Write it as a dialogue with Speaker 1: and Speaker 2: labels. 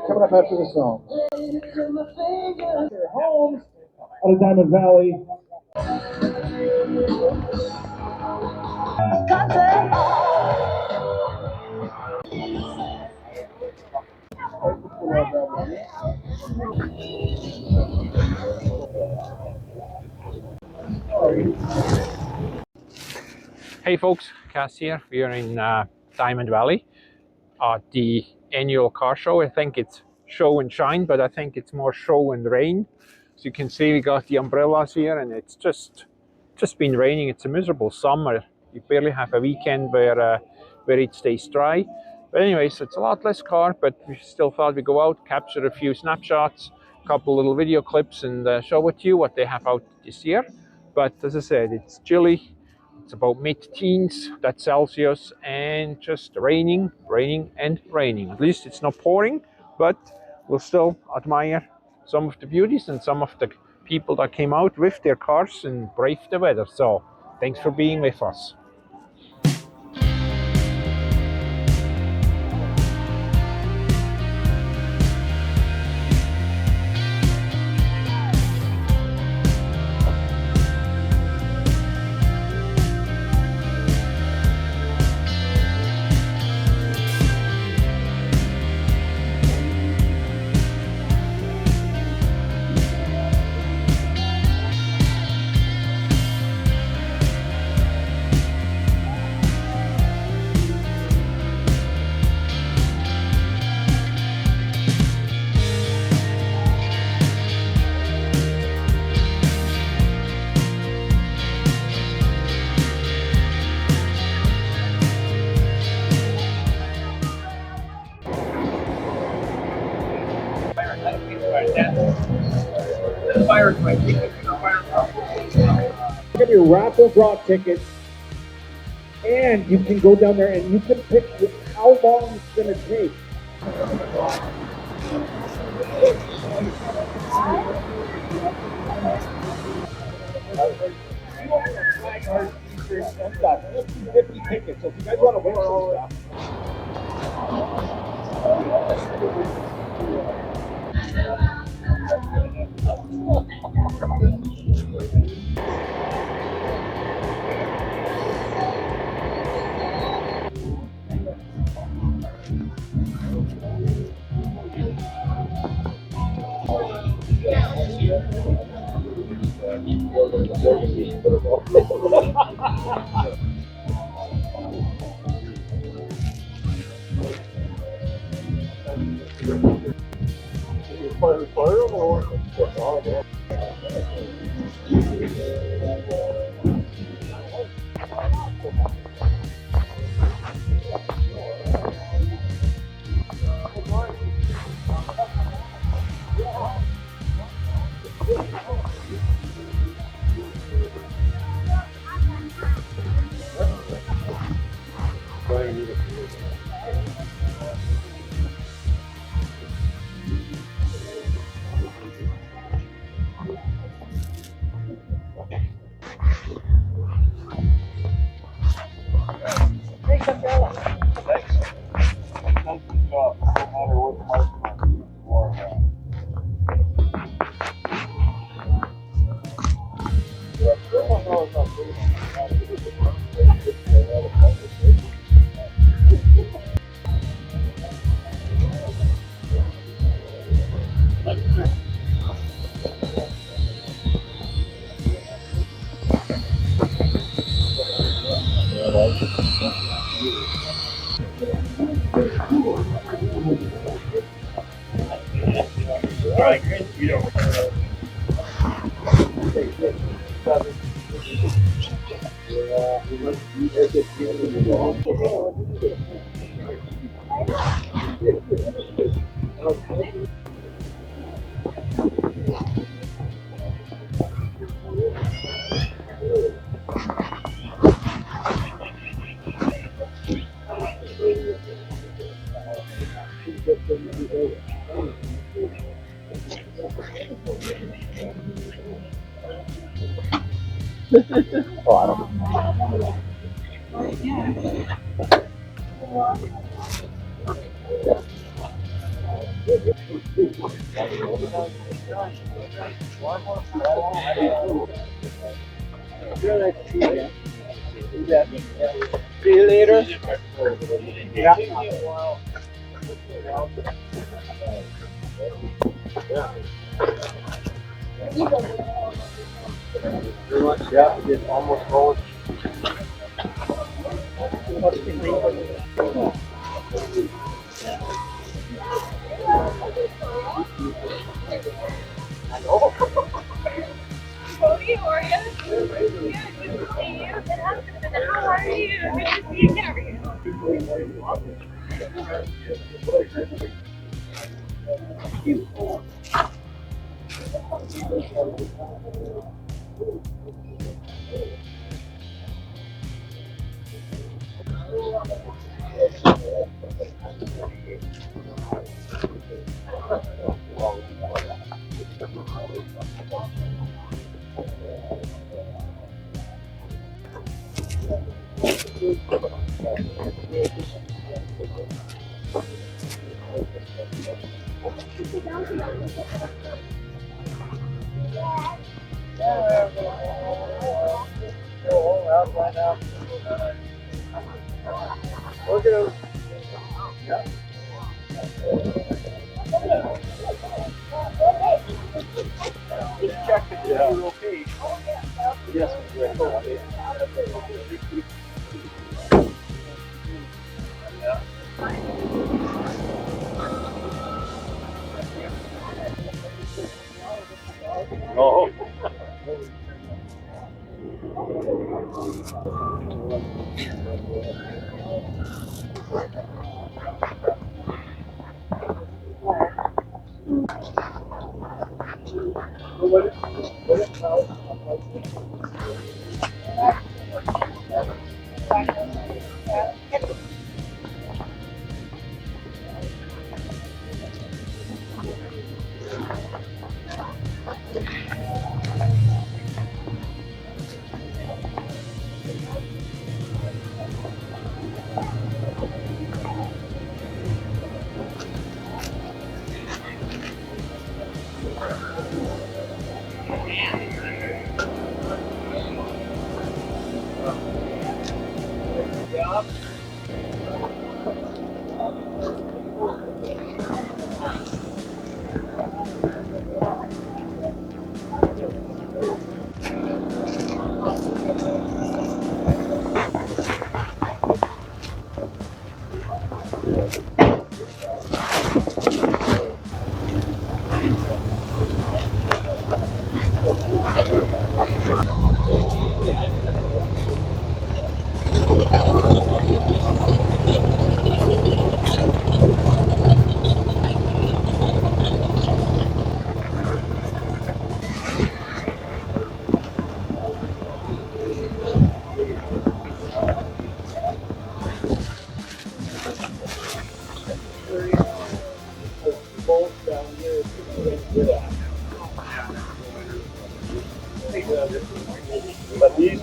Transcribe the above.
Speaker 1: coming up after the song. Homes out of Diamond Valley.
Speaker 2: Hey folks, Kass here. We are in Diamond Valley at the annual car show. I think it's show and shine, but I think it's more show and rain. As you can see, we got the umbrellas here, and it's just been raining. It's a miserable summer. You barely have a weekend where it stays dry. But anyways, it's a lot less car, but we still thought we'd go out, capture a few snapshots, a couple little video clips, and show it to you what they have out this year. But as I said, it's chilly. It's about mid-teens, that's Celsius, and just raining, raining, and raining. At least it's not pouring, but we'll still admire some of the beauties and some of the people that came out with their cars and braved the weather. So thanks for being with us.
Speaker 1: Get your raffle draw tickets, and you can go down there and you can pick how long it's going to take. Let's do 50 tickets, so if you guys want to win some stuff. Oh, I don't know. See you later. Yeah. Yeah, it's almost full.
Speaker 3: Cody, how are you? Good, good to see you. It has been a minute. How are you? Good to see you. Get over here.
Speaker 1: Check if you're okay. Yes, we're okay. No. But these